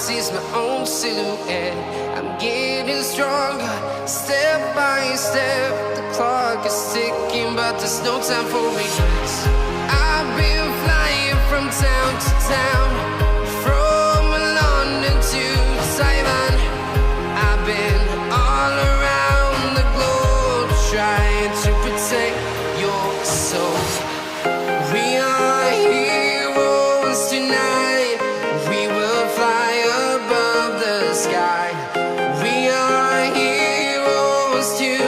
sees my own silhouette. I'm getting stronger, step by step. The clock is ticking, but there's no time for regrets. I've been flying from town to town, from London to Taiwan. I've been all around the globe, trying to protect your soul. We are heroes tonight. We will fly above the sky. We are heroes tonight.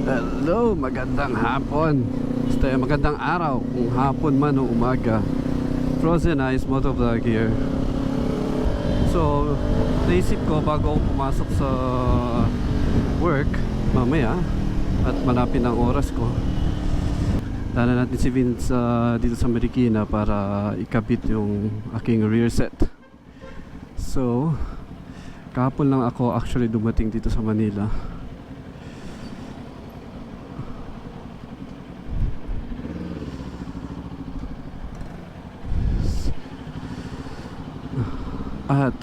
Hello, magandang hapon. Magandang araw, kung hapon man o umaga. Frozen Ice motovlog here. So, naisip ko bago ako pumasok sa work mamaya at malapit ang oras ko, dala natin si Vince dito sa Marikina para ikabit yung aking rear set. So, kahapon lang ako actually dumating dito sa Manila. At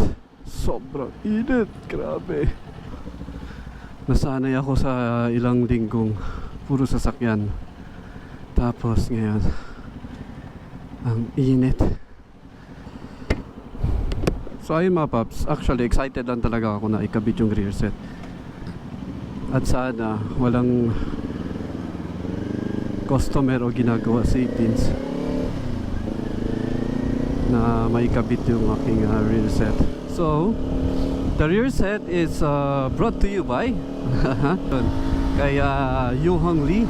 sobrang init, grabe. Nasanay ako sa ilang linggong puro sasakyan. Tapos ngayon ang init. So ayun mga paps, actually excited lang talaga ako na ikabit yung rear set. At sana walang customer o ginagawa sa 18s na maikabit yung aking rear set. So, the rear set is brought to you by kay Yuhong Lee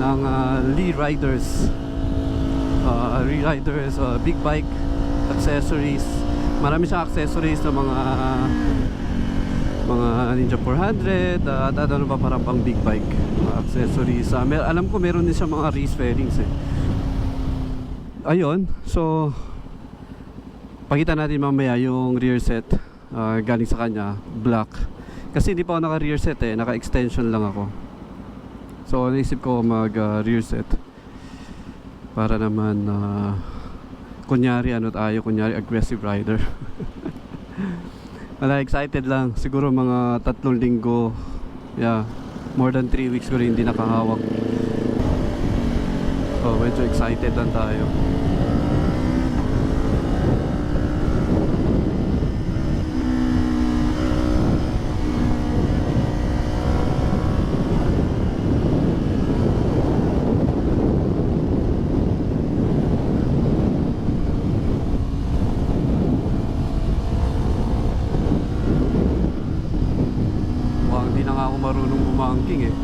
ng Lee Riders. Lee Riders big bike accessories. Marami siyang accessories na mga Ninja 400 at ano pa, parang pang big bike accessories. Alam ko meron din siya mga race fairings ayun, so pakita natin mamaya yung rear set galing sa kanya, black. Kasi hindi pa ako naka rear set naka extension lang ako. So naisip ko mag rear set para naman kunyari aggressive rider. Wala, excited lang. Siguro mga 3 linggo, yeah, more than 3 weeks ko rin hindi nakahawak. So medyo excited lang tayo. Hindi na nga ako marunong umangking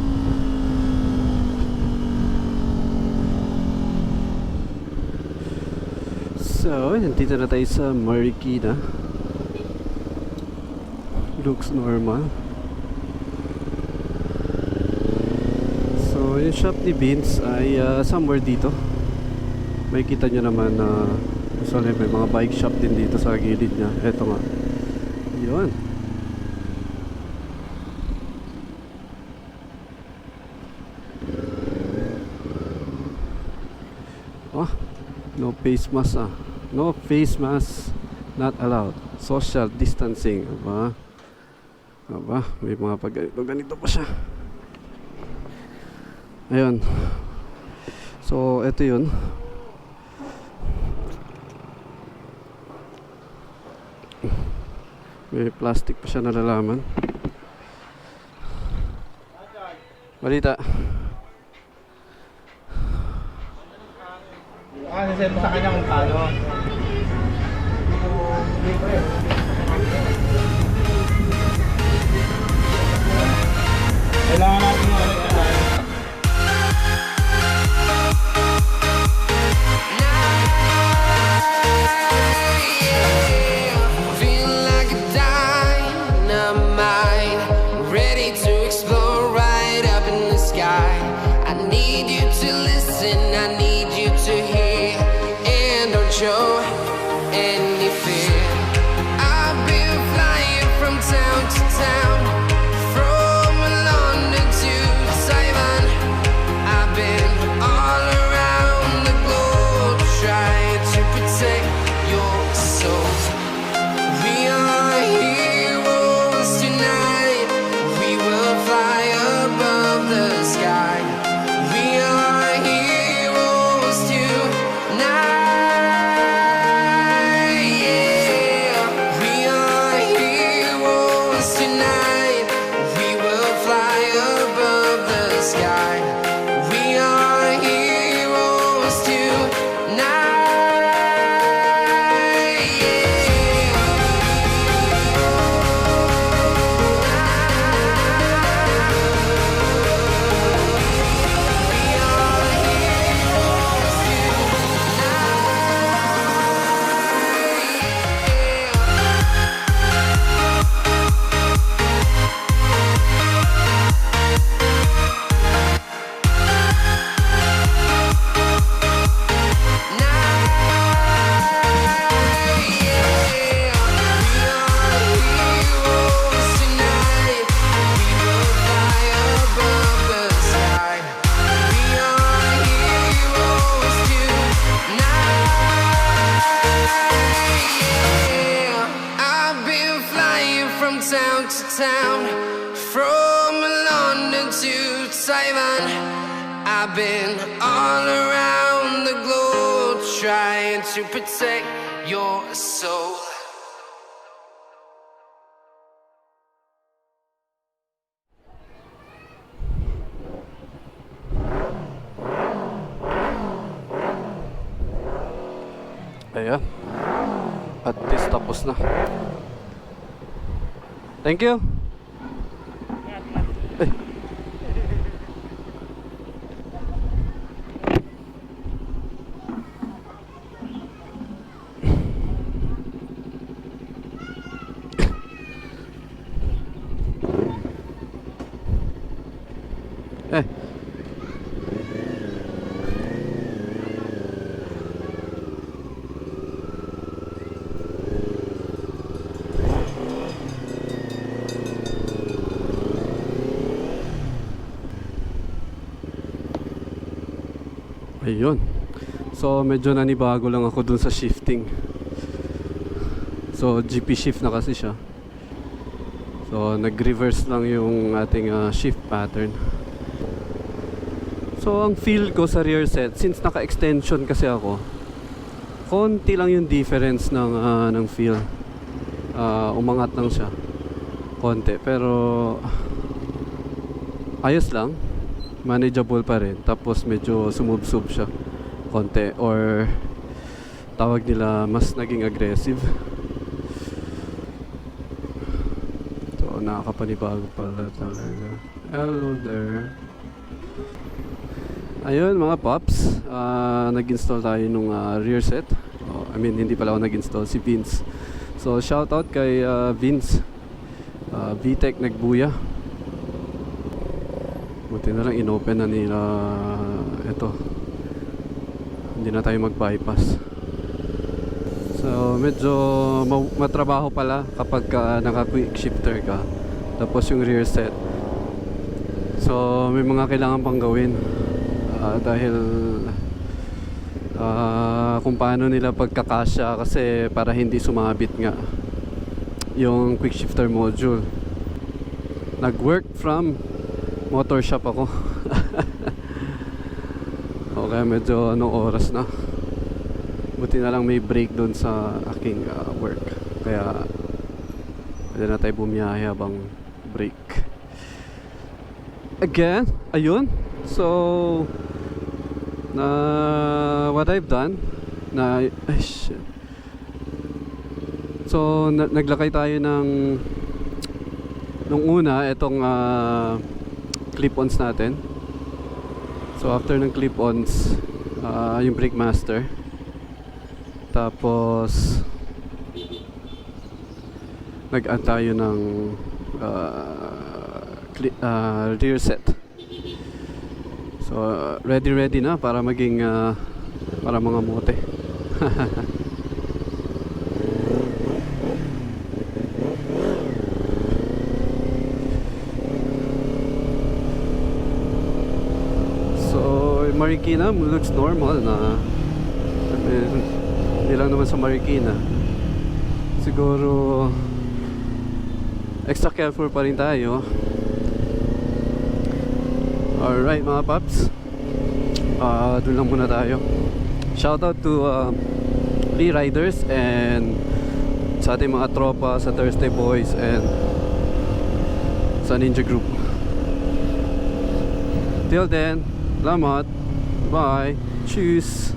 So, nandito na tayo sa Marikina. Looks normal. So, yung shop ni Vince ay somewhere dito. May kita nyo naman na may mga bike shop din dito sa gilid niya. Eto nga. Yun. No face mask No face mask not allowed. Social distancing. Aba, may mga ganito pa siya. Ayun. So, eto yun. May plastic pa siya nalalaman. Balita. Kasi sa kanya kung paano. Kailangan natin yung Feel like a dynamite. town, from London to Taiwan. I've been all around the globe trying to protect your soul. Ayan. At least tapos na. Thank you. Eh. Eh. Ayun. So medyo nanibago lang ako dun sa shifting. So GP shift na kasi siya. So nag-reverse lang yung ating shift pattern. So ang feel ko sa rear set, since naka-extension kasi ako, konti lang yung difference ng feel. Umangat lang siya konti, pero ayos lang, manageable pa rin. Tapos medyo sumubsub siya konti, or tawag nila mas naging aggressive. So nakakapanibago pala talaga. Hello there. Ayun mga pops, nag-install tayo nung rear set. I mean hindi pala ako nag-install, si Vince. So shoutout kay Vince. VTech nagbuya. Buti na lang inopen na nila ito. Hindi na tayo mag-bypass. So medyo matrabaho pala kapag naka-quickshifter ka. Tapos yung rear set. So may mga kailangan pang gawin. Dahil kung paano nila pagkakasya, kasi para hindi sumabit nga yung quick shifter module. Nag-work from motor shop ako. Okay, medyo anong oras na. Buti na lang may break doon sa aking work, kaya pwede na tayo bumiyahe habang break. Again, ayun. So what I've done shit. So naglakay tayo nung una itong clip-ons natin. So after ng clip-ons, yung brake master, tapos nag-add tayo ng rear set. So ready na para maging para mga mote. So Marikina looks normal na. I mean, hindi lang naman sa Marikina. Siguro extra careful pa rin tayo. Alright mga paps, dun lang muna tayo. Shoutout to Lee Riders and sa ating mga tropa sa Thursday Boys and sa Ninja Group. Till then, salamat, bye, cheers.